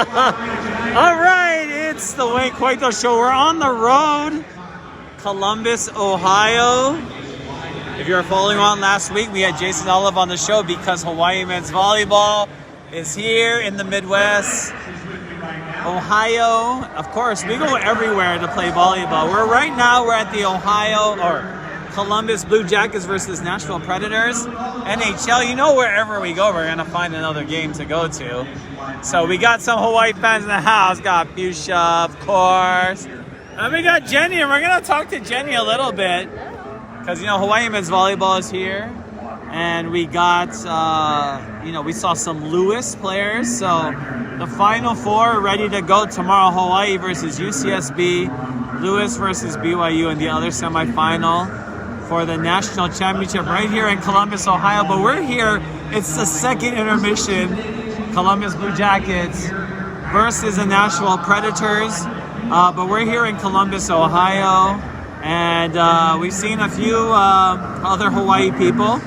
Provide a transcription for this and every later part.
All right, it's the Wayne Coito Show. We're on the road, Columbus, Ohio. If you were following on last week, we had Jason Olive on the show because Hawaii men's volleyball is here in the Midwest. Ohio, of course, we go everywhere to play volleyball. We're at the Columbus Blue Jackets versus Nashville Predators. NHL, you know, wherever we go, we're going to find another game to go to. So we got some Hawaii fans in the house. Got Fuchsia, of course. And we got Jenny, and we're going to talk to Jenny a little bit. Because, you know, Hawaii men's volleyball is here. And we got, we saw some Lewis players. So the Final Four are ready to go tomorrow. Hawaii versus UCSB. Lewis versus BYU in the other semifinal for the national championship right here in Columbus, Ohio. But we're here. It's the second intermission. Columbus Blue Jackets versus the Nashville Predators. But we're here in Columbus, Ohio. And we've seen a few other Hawaii people.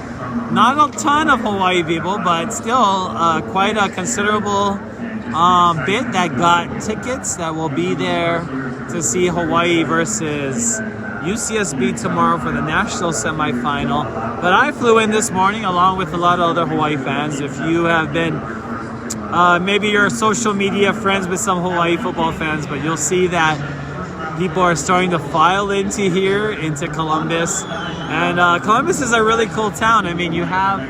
Not a ton of Hawaii people, but still quite a considerable bit that got tickets that will be there to see Hawaii versus UCSB tomorrow for the national semifinal. But I flew in this morning along with a lot of other Hawaii fans. If you have been, maybe you're social media friends with some Hawaii football fans, but you'll see that people are starting to file into Columbus. And Columbus is a really cool town. I mean, you have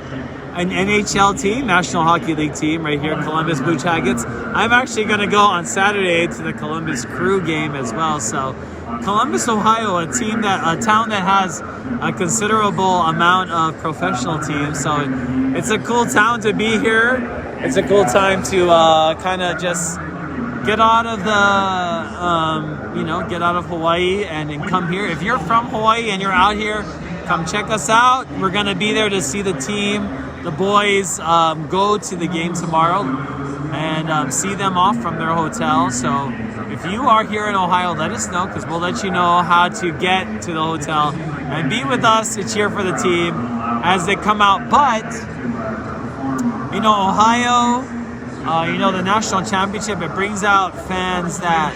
an NHL team, National Hockey League team right here, Columbus Blue Jackets. I'm actually going to go on Saturday to the Columbus Crew game as well. So Columbus, Ohio, a town that has a considerable amount of professional teams. So it's a cool town to be here. It's a cool time to kind of just get out of get out of Hawaii and come here. If you're from Hawaii and you're out here, come check us out. We're going to be there to see the team, the boys, go to the game tomorrow and see them off from their hotel. So if you are here in Ohio, let us know because we'll let you know how to get to the hotel and be with us to cheer for the team as they come out. But, Ohio, the national championship, it brings out fans that,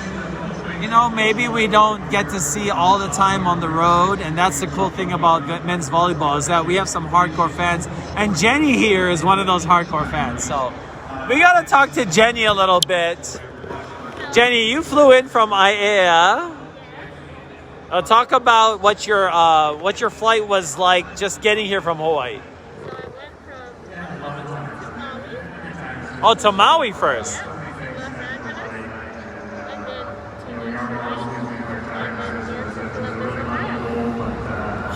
maybe we don't get to see all the time on the road. And that's the cool thing about men's volleyball is that we have some hardcore fans. And Jenny here is one of those hardcore fans. So we got to talk to Jenny a little bit. Jenny, you flew in from IAEA. Talk about what your flight was like just getting here from Hawaii. Oh, to Maui first.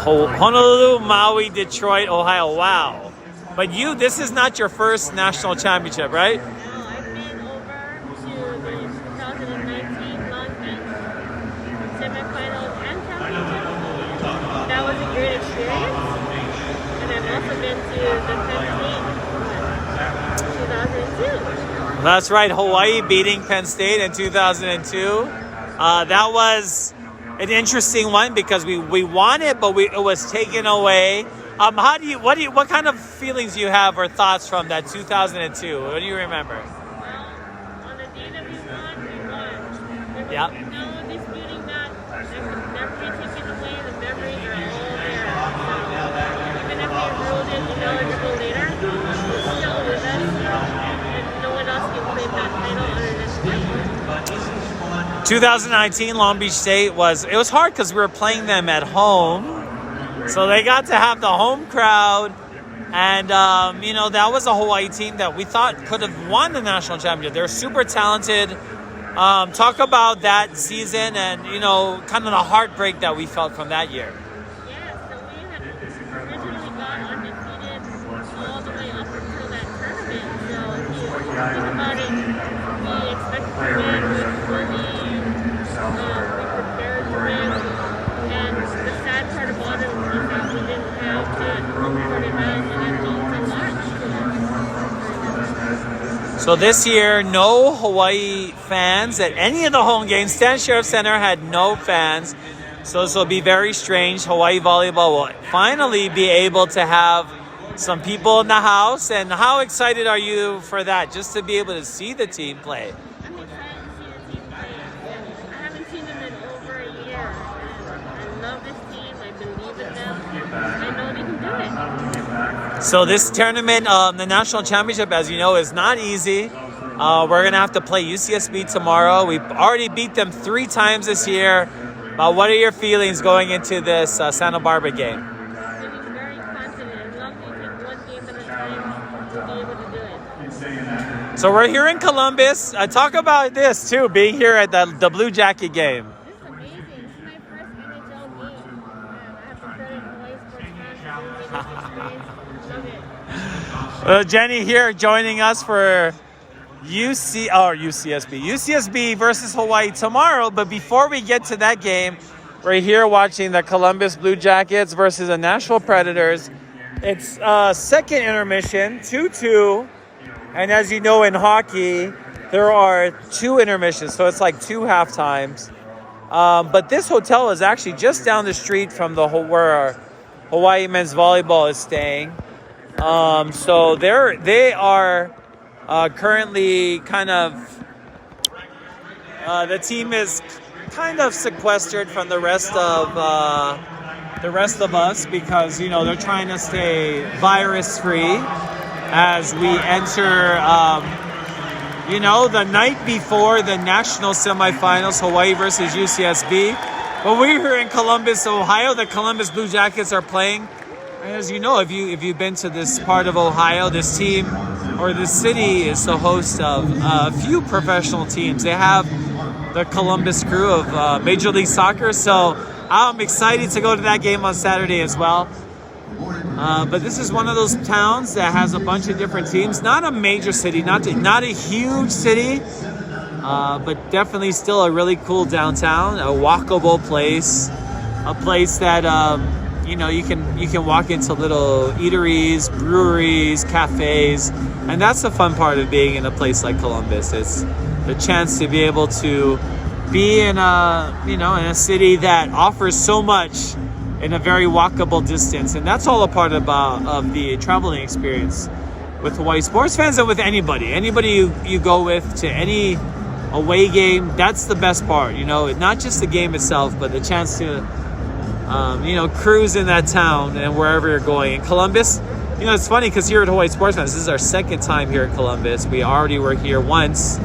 Honolulu, Maui, Detroit, Ohio. Wow. But this is not your first national championship, right? No, I've been over to the 2019 Long Beach semifinals and championship. That was a great experience. And I've also been to the Penn State 2002. That's right. Hawaii beating Penn State in 2002. That was an interesting one because we won it, but it was taken away. What kind of feelings do you have or thoughts from that 2002? What do you remember? On the day that we won. Yeah. No disputing that. It could never be taken away. The memories are all there. So even if we ruled it ineligible later, it's still with us. And no one else can claim that title other than 2019 Long Beach State it was hard because we were playing them at home. So they got to have the home crowd. And, that was a Hawaii team that we thought could have won the national championship. They're super talented. Talk about that season and, kind of the heartbreak that we felt from that year. Yeah, so we had originally gone undefeated all the way up until that tournament. So if you think about it, we expected to win, we prepared to win. And the sad part about it was that we didn't have that home court advantage, and that means a lot. So this year, no Hawaii fans at any of the home games. Stan Sheriff Center had no fans. So this will be very strange. Hawaii volleyball will finally be able to have some people in the house. And how excited are you for that, just to be able to see the team play? I'm here. And I love this team. I believe in them. I know they can do it. So this tournament, the national championship, as you know, is not easy. We're going to have to play UCSB tomorrow. We've already beat them 3 times this year. What are your feelings going into this Santa Barbara game? Feeling very confident. As long as you take one game at a time, you'll be able to do it. So we're here in Columbus. Talk about this too, being here at the Blue Jacket game. This is amazing. This is my first NHL game. I have to credit Hawai'i Sports Fans for giving me this experience. Love it. Jenny here joining us for UCSB versus Hawaii tomorrow. But before we get to that game, we're here watching the Columbus Blue Jackets versus the Nashville Predators. It's second intermission, 2-2. And as you know, in hockey, there are 2 intermissions, so it's like 2 halftimes. But this hotel is actually just down the street from where Hawaii men's volleyball is staying. So they are currently kind of the team is kind of sequestered from the rest of us because they're trying to stay virus free as we enter the night before the national semifinals, Hawaii versus UCSB. But we're here in Columbus, Ohio. The Columbus Blue Jackets are playing. As you know, if you've been to this part of Ohio, this team or this city is the host of a few professional teams. They have the Columbus Crew of Major League Soccer, so I'm excited to go to that game on Saturday as well. But this is one of those towns that has a bunch of different teams. Not a major city, not a huge city, but definitely still a really cool downtown, a walkable place, a place that you can walk into little eateries, breweries, cafes, and that's the fun part of being in a place like Columbus. It's the chance to be able to be in a city that offers so much in a very walkable distance, and that's all a part of the traveling experience with Hawaii sports fans and with anybody you go with to any away game. That's the best part, not just the game itself, but the chance to cruise in that town and wherever you're going. In Columbus, it's funny because here at Hawaii Sports Fans, this is our second time here in Columbus. We already were here once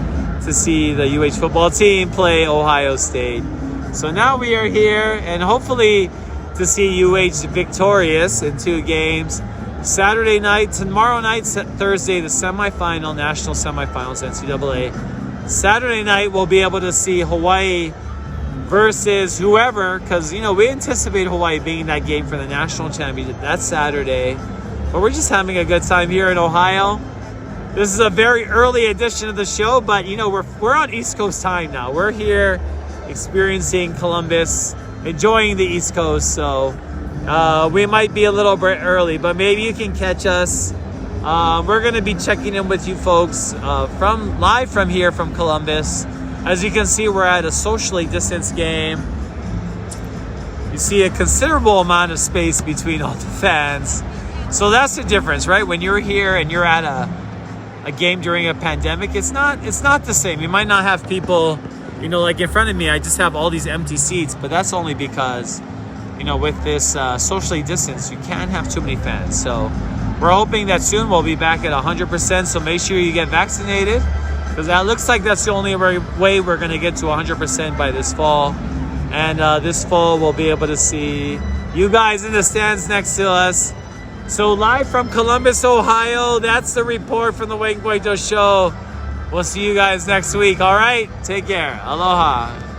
to see the UH football team play Ohio State. So now we are here, and hopefully to see UH victorious in 2 games. Saturday night, tomorrow night, Thursday, the semifinal, national semifinals, NCAA. Saturday night, we'll be able to see Hawaii versus whoever, because, we anticipate Hawaii being in that game for the national championship. That's Saturday. But we're just having a good time here in Ohio. This is a very early edition of the show, but, we're on East Coast time now. We're here experiencing Columbus, enjoying the East Coast, so we might be a little bit early, but maybe you can catch us. We're going to be checking in with you folks live from here from Columbus. As you can see, we're at a socially distanced game. You see a considerable amount of space between all the fans. So that's the difference, right? When you're here and you're at a game during a pandemic, it's not the same. You might not have people, like in front of me, I just have all these empty seats, but that's only because, with this socially distanced, you can't have too many fans. So we're hoping that soon we'll be back at 100%. So make sure you get vaccinated, because that looks like that's the only way we're going to get to 100% by this fall. And this fall, we'll be able to see you guys in the stands next to us. So live from Columbus, Ohio, that's the report from the Wayne Coito Show. We'll see you guys next week. All right, take care. Aloha.